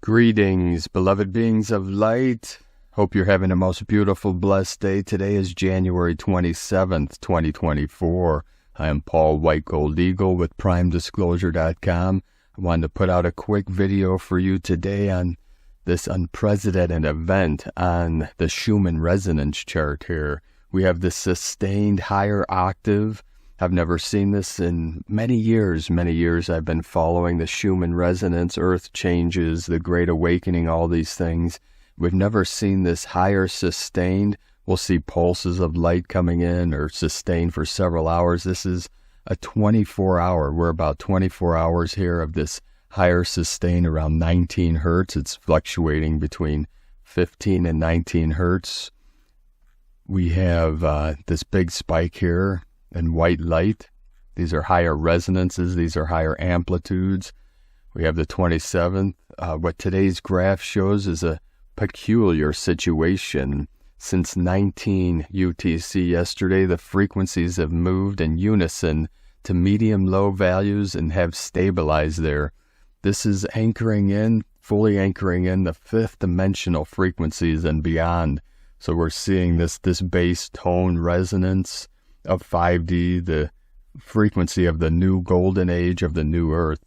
Greetings, beloved beings of light. Hope you're having a most beautiful, blessed day. Today is January 27th, 2024. I am Paul White Gold Eagle with PrimeDisclosure.com. I wanted to put out a quick video for you today on this unprecedented event on the Schumann resonance chart here. We have this sustained higher octave. I've never seen this in many years. I've been following the Schumann resonance, earth changes, the great awakening, all these things. We've never seen this higher sustained. We'll see pulses of light coming in or sustained for several hours. This is a 24-hour. We're about 24 hours here of this higher sustained around 19 hertz. It's fluctuating between 15 and 19 hertz. We have this big spike here and white light. These are higher resonances. These are higher amplitudes. We have the 27th. What today's graph shows is a peculiar situation. Since 19 UTC yesterday, the frequencies have moved in unison to medium-low values and have stabilized there. This is anchoring in, fully anchoring in the fifth dimensional frequencies and beyond. So we're seeing this bass tone resonance of 5D, the frequency of the new golden age of the new earth.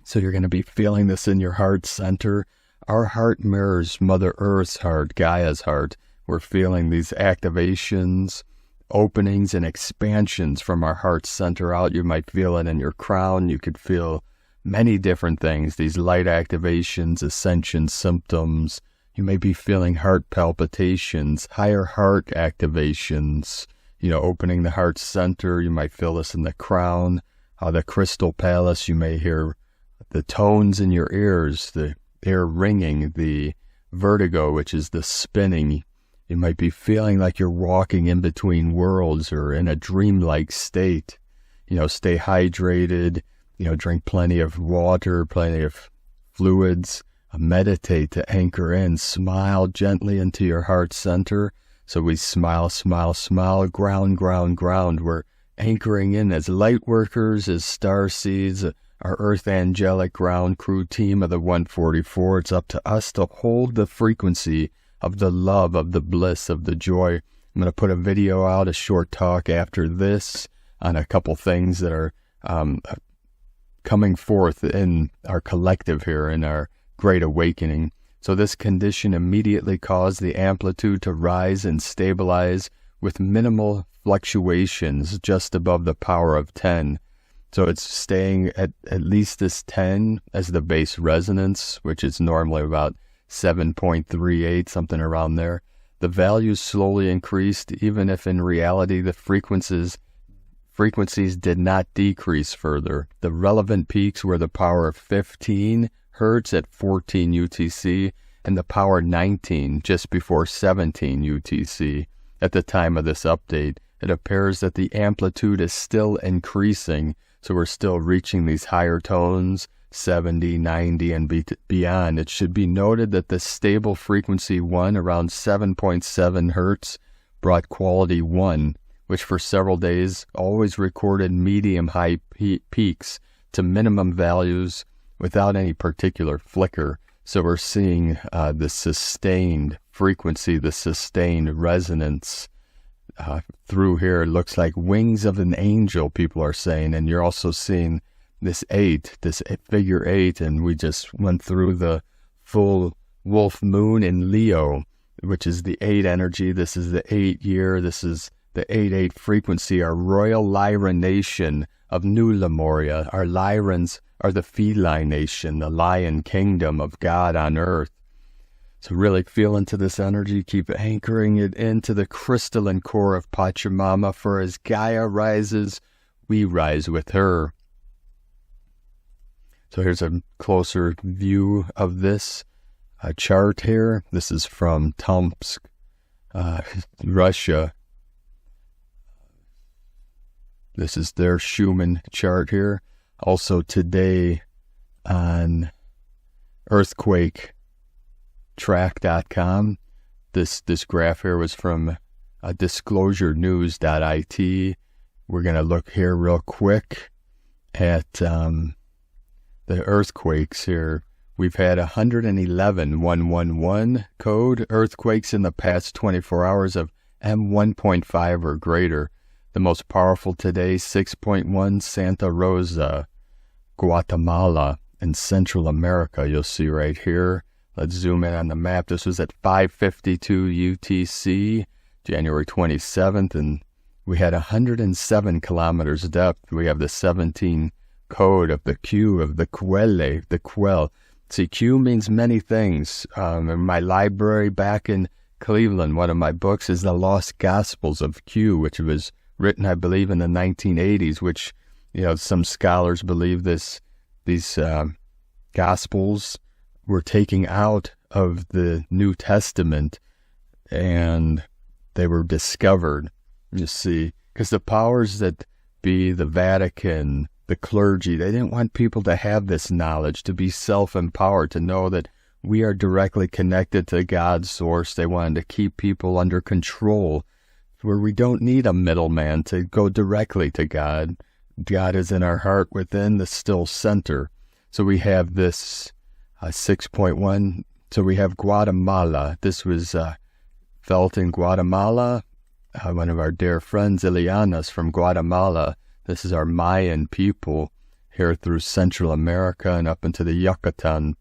So you're going to be feeling this in your heart center. Our heart mirrors Mother Earth's heart, Gaia's heart. We're feeling these activations, openings, and expansions from our heart center out. You might feel it in your crown. You could feel many different things, these light activations, ascension symptoms. You may be feeling heart palpitations, higher heart activations, opening the heart center. You might feel this in the crown, the crystal palace. You may hear the tones in your ears, the air ringing, the vertigo, which is the spinning. You might be feeling like you're walking in between worlds or in a dreamlike state. Stay hydrated, drink plenty of water, plenty of fluids, meditate to anchor in, smile gently into your heart center. So we smile, smile, smile, ground. We're anchoring in as light workers, as star seeds, our earth angelic ground crew team of the 144. It's up to us to hold the frequency of the love, of the bliss, of the joy. I'm going to put a video out, a short talk after this on a couple things that are coming forth in our collective here, in our great awakening. So this condition immediately caused the amplitude to rise and stabilize with minimal fluctuations just above the power of 10. So it's staying at least this 10 as the base resonance, which is normally about 7.38, something around there. The values slowly increased, even if in reality the frequencies did not decrease further. The relevant peaks were the power of 15 hertz at 14 UTC and the power 19 just before 17 UTC. At the time of this update, it appears that the amplitude is still increasing, so we're still reaching these higher tones, 70, 90, and beyond. It should be noted that the stable frequency 1 around 7.7 hertz brought quality 1, which for several days always recorded medium-high peaks to minimum values without any particular flicker. So we're seeing the sustained frequency, the sustained resonance through here. It looks like wings of an angel, people are saying. And you're also seeing this figure 8, and we just went through the full wolf moon in Leo, which is the 8 energy. This is the 8 year. This is the 8-8 frequency, our royal Lyran nation of New Lemuria. Our Lyrans are the feline nation, the lion kingdom of God on earth. So really feel into this energy, keep anchoring it into the crystalline core of Pachamama, for as Gaia rises, we rise with her. So here's a closer view of this chart here. This is from Tomsk, Russia. This is their Schumann chart here. Also today on earthquaketrack.com, this graph here was from disclosurenews.it. We're going to look here real quick at the earthquakes here. We've had 111 code earthquakes in the past 24 hours of M1.5 or greater. The most powerful today, 6.1, Santa Rosa, Guatemala, in Central America. You'll see right here. Let's zoom in on the map. This was at 5:52 UTC, January 27th, and we had 107 kilometers depth. We have the 17 code of the Q, of the Quelle, the Quell. See, Q means many things. In my library back in Cleveland, one of my books is The Lost Gospels of Q, which was written, I believe, in the 1980s, which, some scholars believe these Gospels were taken out of the New Testament and they were discovered, you see, because the powers that be, the Vatican, the clergy, they didn't want people to have this knowledge, to be self-empowered, to know that we are directly connected to God's source. They wanted to keep people under control, where we don't need a middleman to go directly to God. God is in our heart within the still center. So we have this 6.1. So we have Guatemala. This was felt in Guatemala. One of our dear friends, Ileana's from Guatemala. This is our Mayan people here through Central America and up into the Yucatan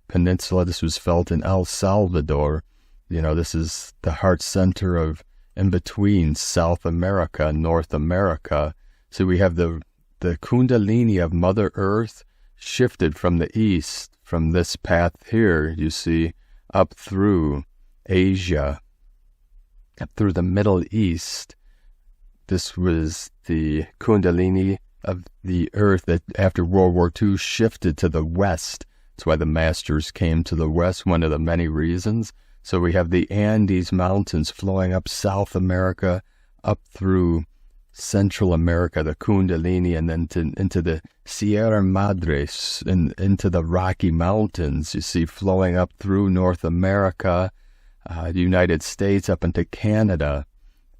Peninsula. This was felt in El Salvador. This is the heart center of in between South America and North America. So we have the Kundalini of Mother Earth shifted from the east, from this path here, you see, up through Asia, up through the Middle East. This was the Kundalini of the earth that after World War II shifted to the west. That's why the masters came to the west, one of the many reasons. So we have the Andes Mountains flowing up South America, up through Central America, the Kundalini, and then into the Sierra Madres, and into the Rocky Mountains, you see, flowing up through North America, the United States, up into Canada,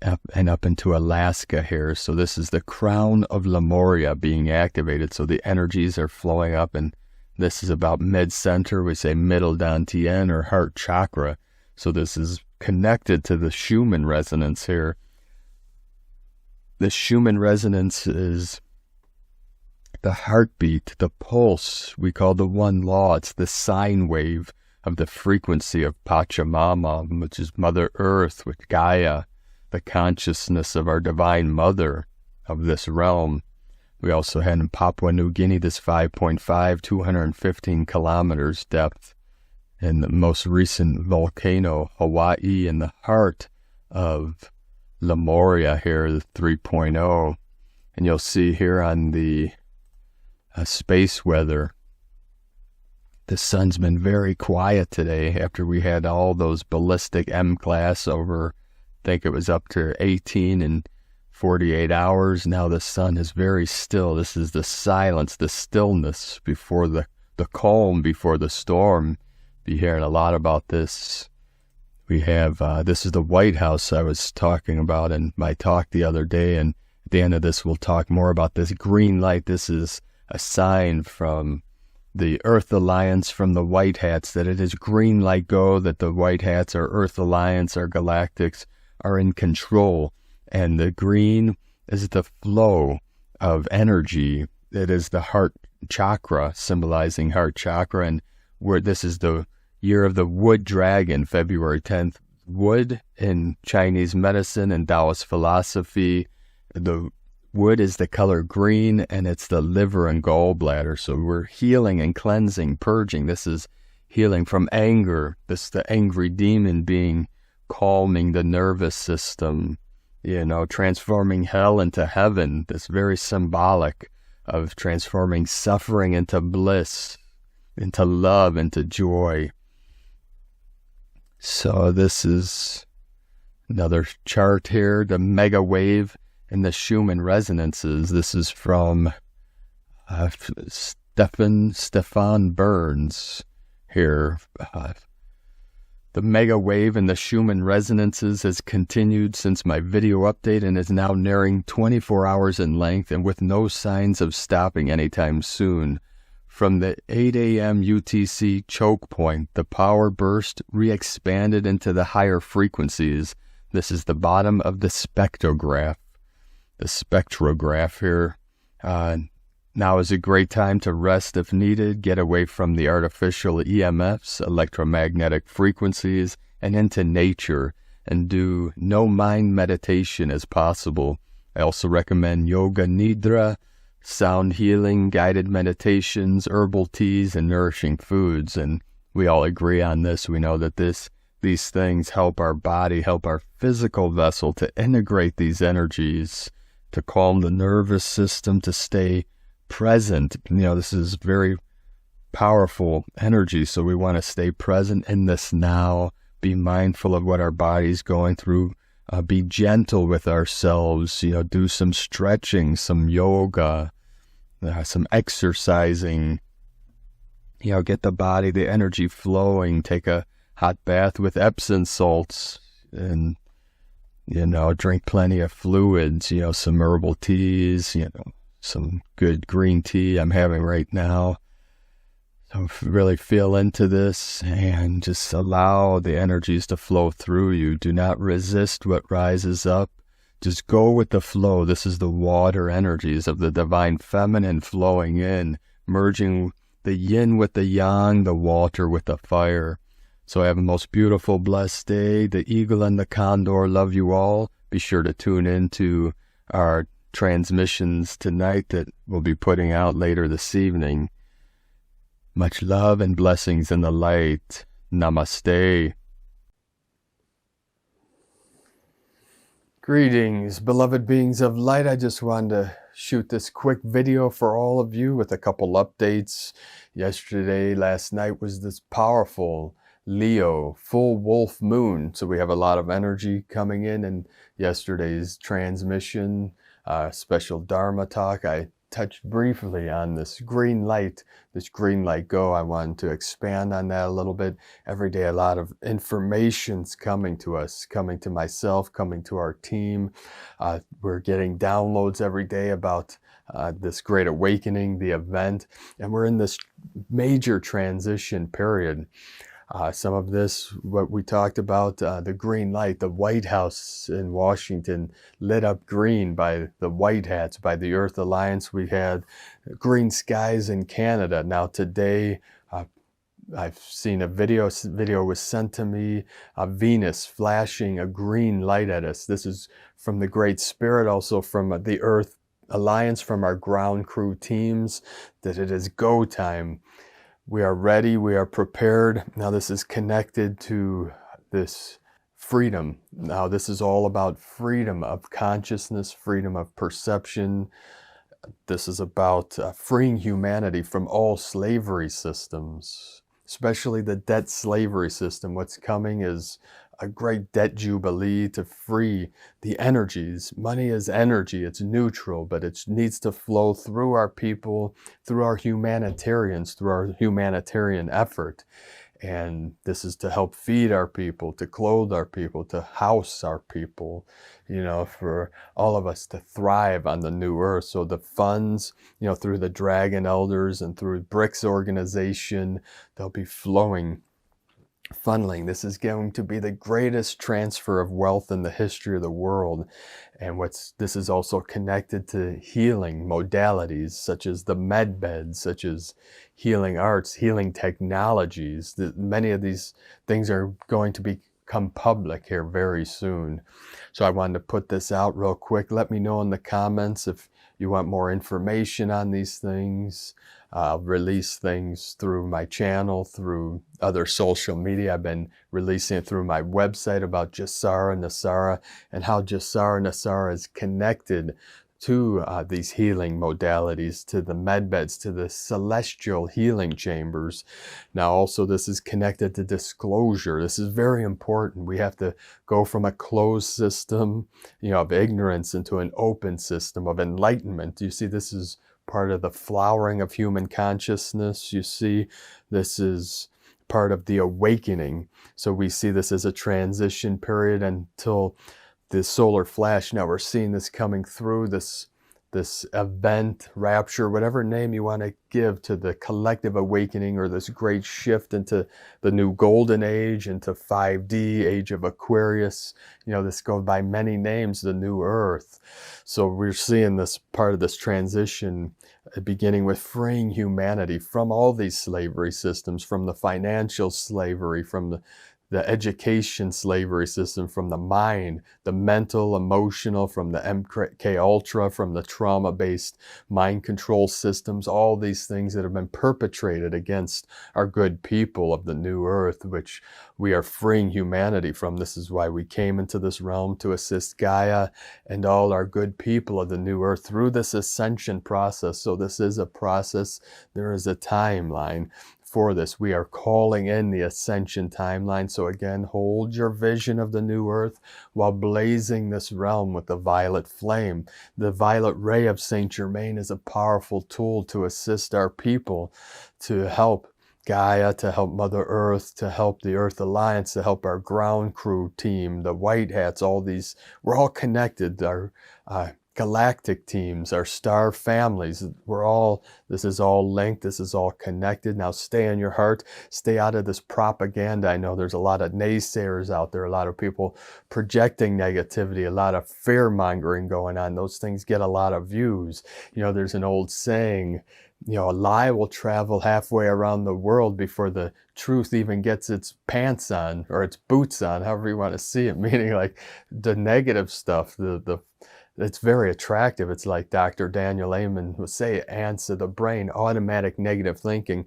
up into Alaska here. So this is the crown of Lemuria being activated. So the energies are flowing up, and this is about mid-center. We say middle dantian or heart chakra. So this is connected to the Schumann resonance here. The Schumann resonance is the heartbeat, the pulse, we call the one law. It's the sine wave of the frequency of Pachamama, which is Mother Earth, with Gaia, the consciousness of our Divine Mother of this realm. We also had in Papua New Guinea this 5.5, 215 kilometers depth, and the most recent volcano, Hawaii, in the heart of Lemuria here, the 3.0. And you'll see here on the space weather, the sun's been very quiet today after we had all those ballistic M-class over, I think it was up to 18 in 48 hours. Now the sun is very still. This is the silence, the stillness before the calm, before the storm. Be hearing a lot about this. We have, this is the White House I was talking about in my talk the other day, and at the end of this we'll talk more about this green light. This is a sign from the Earth Alliance, from the White Hats, that it is green light go, that the White Hats, our Earth Alliance, our galactics, are in control. And the green is the flow of energy. It is the heart chakra, symbolizing heart chakra, and where this is the year of the wood dragon, February 10th. Wood in Chinese medicine and Taoist philosophy, the wood is the color green, and it's the liver and gallbladder. So we're healing and cleansing, purging. This is healing from anger. This is the angry demon being calming the nervous system, transforming hell into heaven. This very symbolic of transforming suffering into bliss, into love, into joy. So this is another chart here, the mega wave and the Schumann resonances. This is from Stefan Burns here. The mega wave and the Schumann resonances has continued since my video update and is now nearing 24 hours in length and with no signs of stopping anytime soon. From the 8 a.m. UTC choke point, the power burst re-expanded into the higher frequencies. This is the bottom of the spectrograph. The spectrograph here. Now is a great time to rest if needed, get away from the artificial EMFs, electromagnetic frequencies, and into nature, and do no mind meditation as possible. I also recommend yoga nidra, sound healing, guided meditations, herbal teas, and nourishing foods. And we all agree on this. We know that these things help our body, help our physical vessel to integrate these energies, to calm the nervous system, to stay present. This is very powerful energy, so we want to stay present in this now, be mindful of what our body's going through, be gentle with ourselves, do some stretching, some yoga, some exercising, get the body, the energy flowing, take a hot bath with Epsom salts, and drink plenty of fluids, some herbal teas, some good green tea I'm having right now. So really feel into this and just allow the energies to flow through you. Do not resist what rises up. Just go with the flow. This is the water energies of the divine feminine flowing in, merging the yin with the yang, the water with the fire. So have a most beautiful, blessed day. The eagle and the condor love you all. Be sure to tune in to our transmissions tonight that we'll be putting out later this evening. Much love and blessings in the light. Namaste. Greetings, beloved beings of light. I just wanted to shoot this quick video for all of you with a couple updates. Last night was this powerful Leo full wolf moon, so we have a lot of energy coming in yesterday's transmission, special Dharma talk. I touched briefly on this green light go. I wanted to expand on that a little bit. Every day a lot of information's coming to us, coming to myself, coming to our team. We're getting downloads every day about this great awakening, the event, and we're in this major transition period. Some of this, what we talked about, the green light, the White House in Washington lit up green by the White Hats, by the Earth Alliance. We had green skies in Canada. Now today, I've seen a video was sent to me, Venus flashing a green light at us. This is from the Great Spirit, also from the Earth Alliance, from our ground crew teams, that it is go time. We are ready, we are prepared. Now this is connected to this freedom. Now this is all about freedom of consciousness, freedom of perception. This is about freeing humanity from all slavery systems, especially the debt slavery system. What's coming is a great debt jubilee to free the energies. Money is energy, it's neutral, but it needs to flow through our people, through our humanitarians, through our humanitarian effort. And this is to help feed our people, to clothe our people, to house our people, for all of us to thrive on the new earth. So the funds, through the Dragon Elders and through BRICS organization, they'll be funneling. This is going to be the greatest transfer of wealth in the history of the world. And this is also connected to healing modalities, such as the med beds, such as healing arts, healing technologies. Many of these things are going to become public here very soon. So I wanted to put this out real quick. Let me know in the comments if you want more information on these things. I'll release things through my channel, through other social media. I've been releasing it through my website about Jasara Nasara and how Jasara Nasara is connected to these healing modalities, to the medbeds, to the celestial healing chambers. Now also this is connected to disclosure. This is very important. We have to go from a closed system, of ignorance into an open system of enlightenment. You see, this is part of the flowering of human consciousness. You see, this is part of the awakening. So we see this as a transition period until the solar flash. Now we're seeing this coming through, this this event, rapture, whatever name you want to give to the collective awakening, or this great shift into the new golden age, into 5D, age of Aquarius. This goes by many names, the new earth. So we're seeing this part of this transition beginning with freeing humanity from all these slavery systems, from the financial slavery, from the education slavery system, from the mind, the mental, emotional, from the MK Ultra, from the trauma-based mind control systems, all these things that have been perpetrated against our good people of the new earth, which we are freeing humanity from. This is why we came into this realm, to assist Gaia and all our good people of the new earth through this ascension process. So this is a process. There is a timeline for this. We are calling in the ascension timeline. So again, hold your vision of the new earth while blazing this realm with the violet flame. The violet ray of Saint Germain is a powerful tool to assist our people, to help Gaia, to help Mother Earth, to help the Earth Alliance, to help our ground crew team, the white hats, all these. We're all connected. Our galactic teams, our star families, this is all linked, this is all connected. Now stay in your heart, stay out of this propaganda. I know there's a lot of naysayers out there, a lot of people projecting negativity, a lot of fear mongering going on. Those things get a lot of views. There's an old saying, a lie will travel halfway around the world before the truth even gets its pants on, or its boots on, however you want to see it, meaning like the negative stuff, it's very attractive. It's like Dr. Daniel Amen would say, ants of the brain, automatic negative thinking.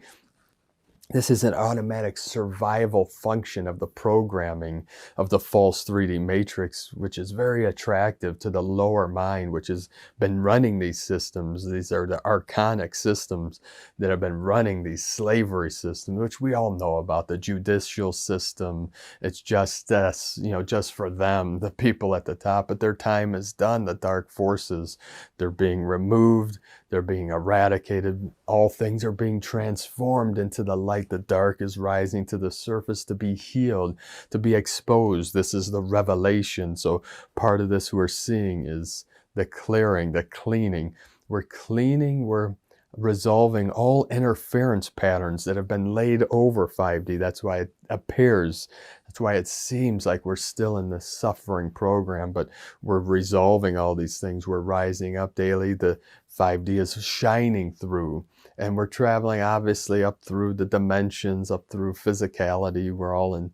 This is an automatic survival function of the programming of the false 3D matrix, which is very attractive to the lower mind, which has been running these systems. These are the archonic systems that have been running these slavery systems, which we all know about, the judicial system. It's justice, just for them, the people at the top, but their time is done. The dark forces, they're being removed. They're being eradicated. All things are being transformed into the light. The dark is rising to the surface to be healed, to be exposed. This is the revelation. So part of this we're seeing is the clearing, the cleaning. We're cleaning, we're resolving all interference patterns that have been laid over 5D. That's why it appears, that's why it seems like we're still in this suffering program, but we're resolving all these things. We're rising up daily. The 5D is shining through, and we're traveling obviously up through the dimensions, up through physicality. We're all in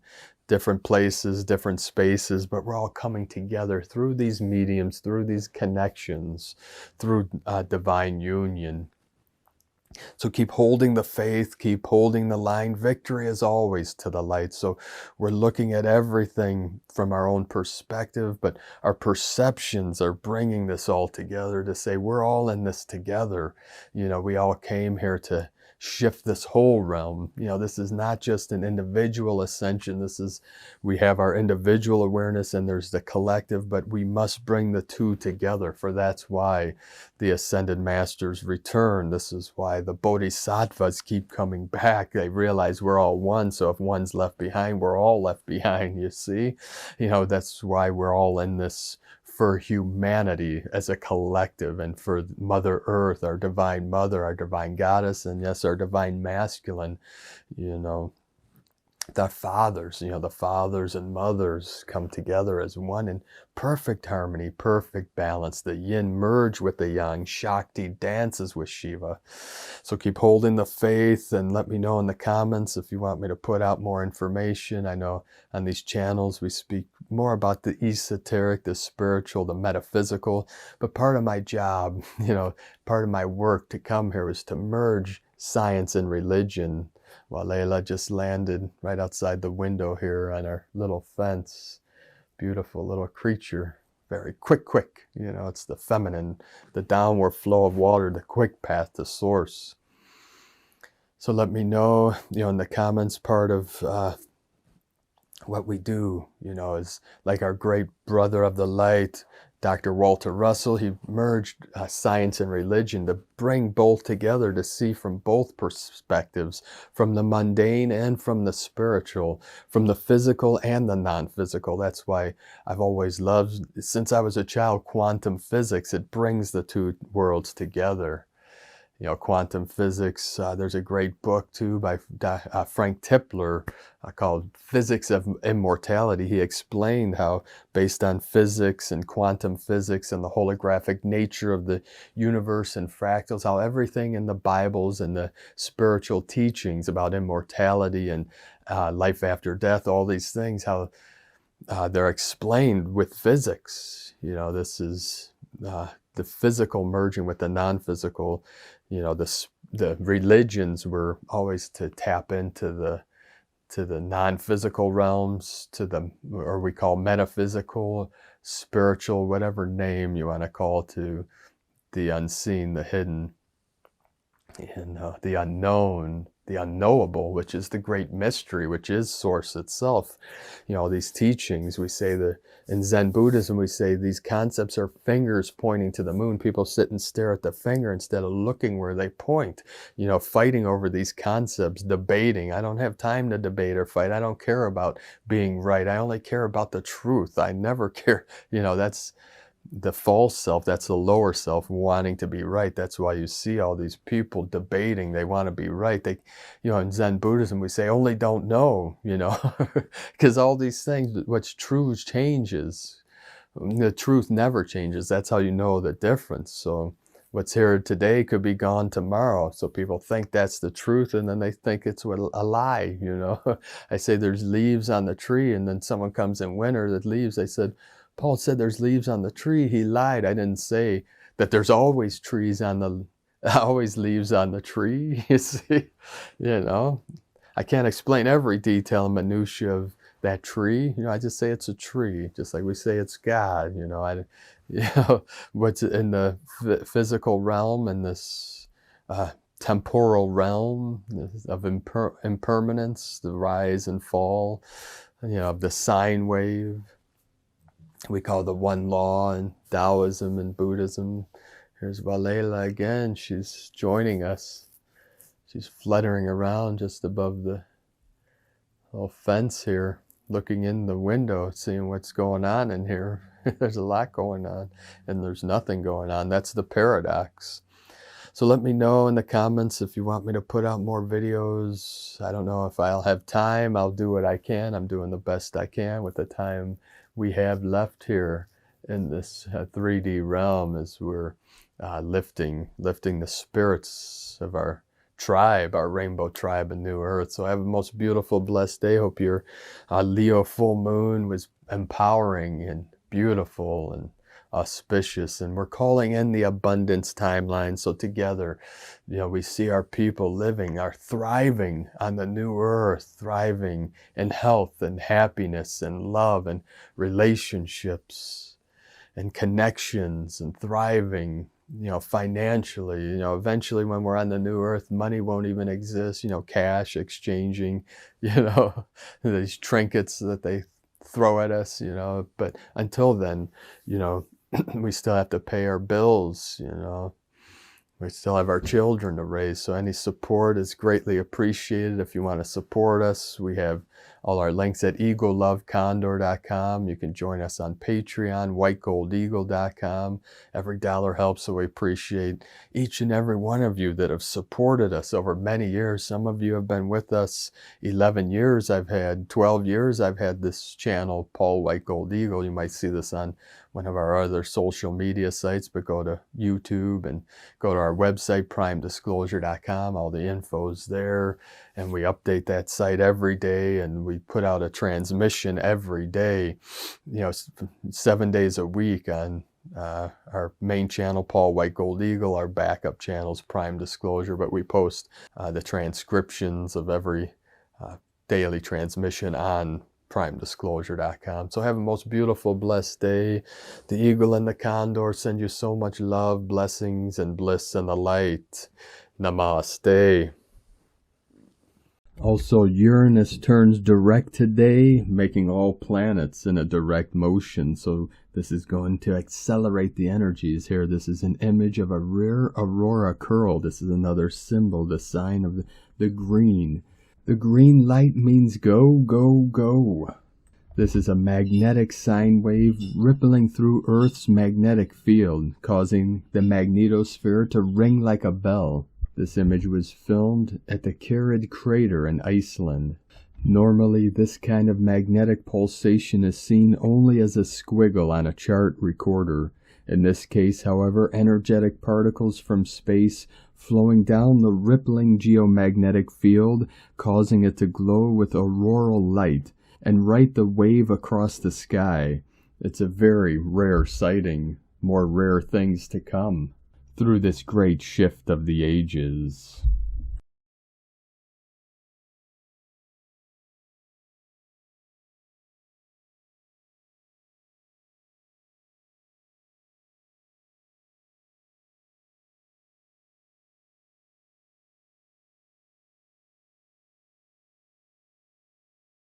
different places, different spaces, but we're all coming together through these mediums, through these connections, through divine union. So keep holding the faith, keep holding the line. Victory is always to the light. So we're looking at everything from our own perspective, but our perceptions are bringing this all together to say we're all in this together. We all came here to shift this whole realm. This is not just an individual ascension. We have our individual awareness and there's the collective, but we must bring the two together, for that's why the ascended masters return. This is why the bodhisattvas keep coming back. They realize we're all one. So if one's left behind, we're all left behind, you see? That's why we're all in this for humanity as a collective, and for Mother Earth, our divine mother, our divine goddess, and yes, our divine masculine, the fathers, the fathers and mothers come together as one in perfect harmony, perfect balance. The yin merge with the yang. Shakti dances with Shiva. So keep holding the faith, and let me know in the comments if you want me to put out more information. I know on these channels we speak more about the esoteric, the spiritual, the metaphysical, but part of my job, part of my work to come here is to merge science and religion. Well, Layla just landed right outside the window here on our little fence. Beautiful little creature. Very quick. It's the feminine, the downward flow of water, the quick path to source. So let me know, in the comments, part of what we do, is like our great brother of the light, Dr. Walter Russell, he merged science and religion to bring both together, to see from both perspectives, from the mundane and from the spiritual, from the physical and the non-physical. That's why I've always loved, since I was a child, quantum physics. It brings the two worlds together. You know, quantum physics, there's a great book too by Frank Tipler called Physics of Immortality. He explained how, based on physics and quantum physics and the holographic nature of the universe and fractals, how everything in the Bibles and the spiritual teachings about immortality and life after death, all these things, how they're explained with physics. You know, this is the physical merging with the non-physical. You know, the religions were always to tap into the non-physical realms, to the, or we call metaphysical, spiritual, whatever name you want to call, to the unseen, the hidden, and the unknown, the unknowable, which is the great mystery, which is Source itself. You know, these teachings, we say in Zen Buddhism, we say these concepts are fingers pointing to the moon. People sit and stare at the finger instead of looking where they point, you know, fighting over these concepts, debating. I don't have time to debate or fight. I don't care about being right. I only care about the truth. I never care, you know, that's the false self, that's the lower self, wanting to be right. That's why you see all these people debating. They want to be right. They, you know, in Zen Buddhism, we say only don't know, you know, because all these things, what's true changes. The truth never changes. That's how you know the difference. So what's here today could be gone tomorrow. So people think that's the truth, and then they think it's a lie, you know. I say there's leaves on the tree, and then someone comes in winter that leaves. They said, Paul said there's leaves on the tree. He lied. I didn't say that there's always trees on the, always leaves on the tree. You see, you know, I can't explain every detail and minutia of that tree. You know, I just say it's a tree, just like we say it's God. You know, you know, what's in the physical realm and this temporal realm of impermanence, the rise and fall, you know, of the sine wave. We call the one law in Taoism and Buddhism. Here's Valela again. She's joining us. She's fluttering around just above the little fence here, looking in the window, seeing what's going on in here. There's a lot going on, and there's nothing going on. That's the paradox. So let me know in the comments if you want me to put out more videos. I don't know if I'll have time. I'll do what I can. I'm doing the best I can with the time we have left here in this 3D realm, as we're lifting the spirits of our tribe, our rainbow tribe in New Earth. So have a most beautiful, blessed day. Hope your Leo full moon was empowering and beautiful and auspicious, and we're calling in the abundance timeline. So together, you know, we see our people living, are thriving on the new earth, thriving in health and happiness and love and relationships and connections, and thriving, you know, financially. You know, eventually when we're on the new earth, money won't even exist, you know, cash exchanging, you know, these trinkets that they throw at us, you know. But until then, you know, we still have to pay our bills, you know. We still have our children to raise. So any support is greatly appreciated. If you want to support us, we have all our links at egolovecondor.com. You can join us on Patreon, whitegoldeagle.com. Every dollar helps, so we appreciate each and every one of you that have supported us over many years. Some of you have been with us 11 years. 12 years I've had this channel, Paul White Gold Eagle. You might see this on one of our other social media sites, but go to YouTube and go to our website, primedisclosure.com. All the info's there, and we update that site every day, and we put out a transmission every day, you know, 7 days a week on our main channel, Paul White Gold Eagle. Our backup channels, Prime Disclosure, but we post the transcriptions of every daily transmission on primedisclosure.com. So have a most beautiful, blessed day. The eagle and the condor send you so much love, blessings, and bliss and the light. Namaste. Also, Uranus turns direct today, making all planets in a direct motion. So this is going to accelerate the energies here. This is an image of a rare aurora curl. This is another symbol, the sign of the green. The green light means go, go, go. This is a magnetic sine wave rippling through Earth's magnetic field, causing the magnetosphere to ring like a bell. This image was filmed at the Prairie crater in Iceland. Normally, this kind of magnetic pulsation is seen only as a squiggle on a chart recorder. In this case, however, energetic particles from space flowing down the rippling geomagnetic field, causing it to glow with auroral light and write the wave across the sky. It's a very rare sighting, more rare things to come through this great shift of the ages.